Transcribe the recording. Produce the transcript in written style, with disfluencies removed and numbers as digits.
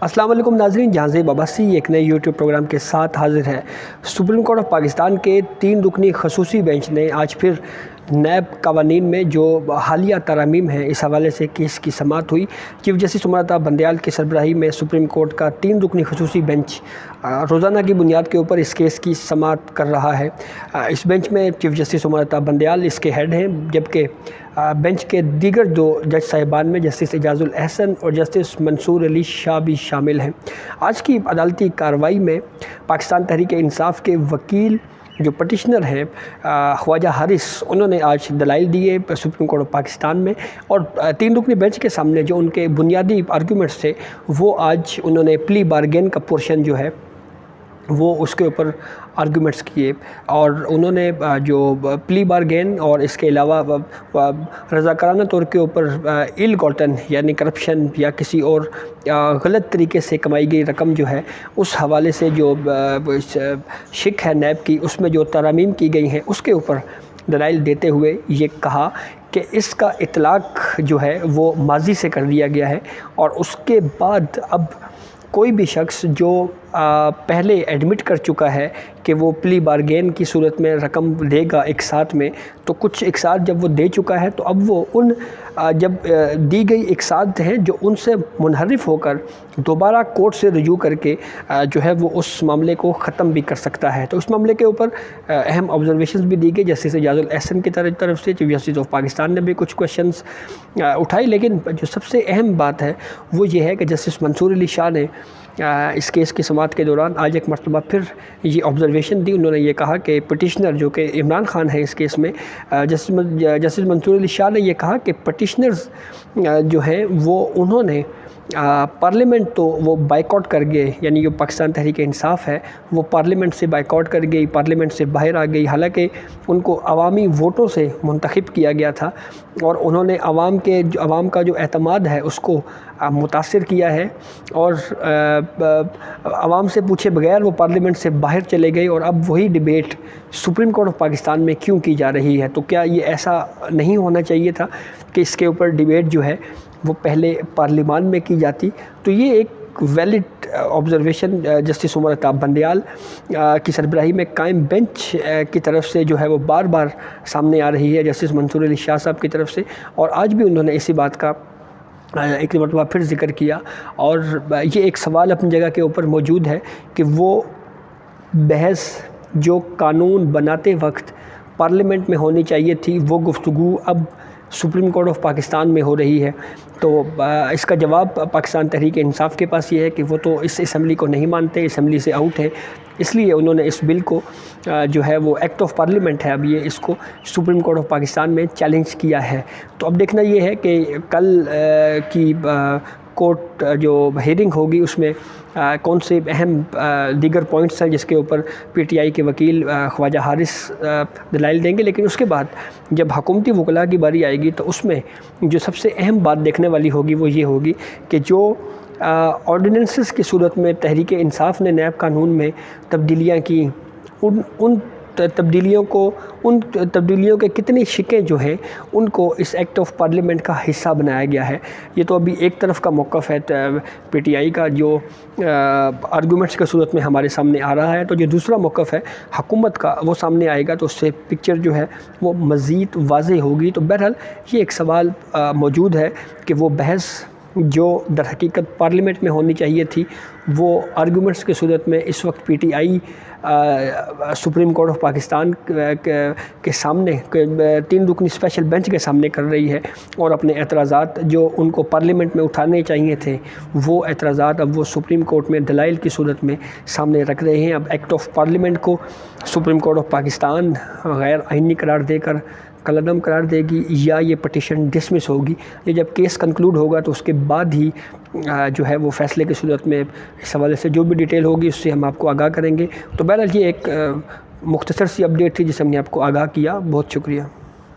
السلام علیکم ناظرین، جہانزیب عباسی ایک نئے یوٹیوب پروگرام کے ساتھ حاضر ہے۔ سپریم کورٹ آف پاکستان کے 3 رکنی خصوصی بینچ نے آج پھر نیب قوانین میں جو حالیہ ترامیم ہیں اس حوالے سے کیس کی سماعت ہوئی۔ چیف جسٹس عمر عطا بندیال کی سربراہی میں سپریم کورٹ کا 3 رکنی خصوصی بینچ روزانہ کی بنیاد کے اوپر اس کیس کی سماعت کر رہا ہے۔ اس بینچ میں چیف جسٹس عمر عطا بندیال اس کے ہیڈ ہیں، جبکہ بینچ کے دیگر 2 جج صاحبان میں جسٹس اعجاز الاحسن اور جسٹس منصور علی شاہ بھی شامل ہیں۔ آج کی عدالتی کارروائی میں پاکستان تحریک انصاف کے وکیل جو پٹیشنر ہیں خواجہ حارث، انہوں نے آج دلائل دیے سپریم کورٹ آف پاکستان میں، اور 3 رکنی بینچ کے سامنے جو ان کے بنیادی آرگومنٹس تھے وہ آج انہوں نے پلی بارگین کا پورشن جو ہے وہ اس کے اوپر آرگومنٹس کیے، اور انہوں نے جو پلی بارگین اور اس کے علاوہ رضاکارانہ طور کے اوپر ایل گوٹن یعنی کرپشن یا کسی اور غلط طریقے سے کمائی گئی رقم جو ہے اس حوالے سے جو شک ہے نیب کی، اس میں جو ترامیم کی گئی ہیں اس کے اوپر دلائل دیتے ہوئے یہ کہا کہ اس کا اطلاق جو ہے وہ ماضی سے کر دیا گیا ہے، اور اس کے بعد اب کوئی بھی شخص جو پہلے ایڈمٹ کر چکا ہے کہ وہ پلی بارگین کی صورت میں رقم دے گا اقساط میں، تو کچھ اقساط جب وہ دے چکا ہے تو اب وہ ان جب دی گئی اقساط ہیں جو ان سے منحرف ہو کر دوبارہ کورٹ سے رجوع کر کے جو ہے وہ اس معاملے کو ختم بھی کر سکتا ہے۔ تو اس معاملے کے اوپر اہم آبزرویشنز بھی دی گئی جسٹس اعجاز الاحسن کی طرف سے۔ چیف جسٹس آف پاکستان نے بھی کچھ کویشچنز اٹھائی، لیکن جو سب سے اہم بات ہے وہ یہ ہے کہ جسٹس منصور علی شاہ نے اس کیس کی سماعت کے دوران آج ایک مرتبہ پھر یہ آبزرویشن دی۔ انہوں نے یہ کہا کہ پٹیشنر جو کہ عمران خان ہے اس کیس میں، جسٹس منصور علی شاہ نے یہ کہا کہ پٹیشنرز جو ہیں وہ انہوں نے پارلیمنٹ تو وہ بائیک آؤٹ کر گئے، یعنی جو پاکستان تحریک انصاف ہے وہ پارلیمنٹ سے بائیک آؤٹ کر گئی، پارلیمنٹ سے باہر آ گئی، حالانکہ ان کو عوامی ووٹوں سے منتخب کیا گیا تھا، اور انہوں نے عوام کا جو اعتماد ہے اس کو متاثر کیا ہے، اور عوام سے پوچھے بغیر وہ پارلیمنٹ سے باہر چلے گئے، اور اب وہی debate supreme court of Pakistan میں کیوں کی جا رہی ہے؟ تو کیا یہ ایسا نہیں ہونا چاہیے تھا کہ اس کے اوپر ڈیبیٹ جو ہے وہ پہلے پارلیمان میں کی جاتی؟ تو یہ ایک valid observation justice Umar Ata Bandial کی سربراہی میں قائم بینچ کی طرف سے جو ہے وہ بار بار سامنے آ رہی ہے، جسٹس منصور علی شاہ صاحب کی طرف سے، اور آج بھی انہوں نے اسی بات کا ایک مرتبہ پھر ذکر کیا، اور یہ ایک سوال اپنی جگہ کے اوپر موجود ہے کہ وہ بحث جو قانون بناتے وقت پارلیمنٹ میں ہونی چاہیے تھی وہ گفتگو اب سپریم کورٹ آف پاکستان میں ہو رہی ہے۔ تو اس کا جواب پاکستان تحریک انصاف کے پاس یہ ہے کہ وہ تو اس اسمبلی کو نہیں مانتے، اسمبلی سے آؤٹ ہے، اس لیے انہوں نے اس بل کو جو ہے وہ ایکٹ آف پارلیمنٹ ہے، اب یہ اس کو سپریم کورٹ آف پاکستان میں چیلنج کیا ہے۔ تو اب دیکھنا یہ ہے کہ کل کی کورٹ جو ہیئرنگ ہوگی اس میں کون سے اہم دیگر پوائنٹس ہیں جس کے اوپر پی ٹی آئی کے وکیل خواجہ حارث دلائل دیں گے، لیکن اس کے بعد جب حکومتی وکلاء کی باری آئے گی تو اس میں جو سب سے اہم بات دیکھنے والی ہوگی وہ یہ ہوگی کہ جو آرڈیننسز کی صورت میں تحریک انصاف نے نیب قانون میں تبدیلیاں کی، ان تبدیلیوں کے کتنی شکیں جو ہیں ان کو اس ایکٹ آف پارلیمنٹ کا حصہ بنایا گیا ہے۔ یہ تو ابھی ایک طرف کا موقف ہے پی ٹی آئی کا جو آرگومنٹس کی صورت میں ہمارے سامنے آ رہا ہے، تو جو دوسرا موقف ہے حکومت کا وہ سامنے آئے گا تو اس سے پکچر جو ہے وہ مزید واضح ہوگی۔ تو بہرحال یہ ایک سوال موجود ہے کہ وہ بحث جو در حقیقت پارلیمنٹ میں ہونی چاہیے تھی وہ آرگومنٹس کی صورت میں اس وقت P T I supreme court of Pakistan کے سامنے 3 رکنی اسپیشل بینچ کے سامنے کر رہی ہے، اور اپنے اعتراضات جو ان کو پارلیمنٹ میں اٹھانے چاہیے تھے وہ اعتراضات اب وہ سپریم کورٹ میں دلائل کی صورت میں سامنے رکھ رہے ہیں۔ اب ایکٹ آف پارلیمنٹ کو سپریم کورٹ آف پاکستان غیر آئینی قرار دے کر کالعدم قرار دے گی، یا یہ پٹیشن ڈسمس ہوگی۔ یہ جب کیس کنکلوڈ ہوگا تو اس کے بعد ہی جو ہے وہ فیصلے کی صورت میں اس حوالے سے جو بھی ڈیٹیل ہوگی اس سے ہم آپ کو آگاہ کریں گے۔ تو بہرحال یہ ایک مختصر سی اپڈیٹ تھی جس سے ہم نے آپ کو آگاہ کیا۔ بہت شکریہ۔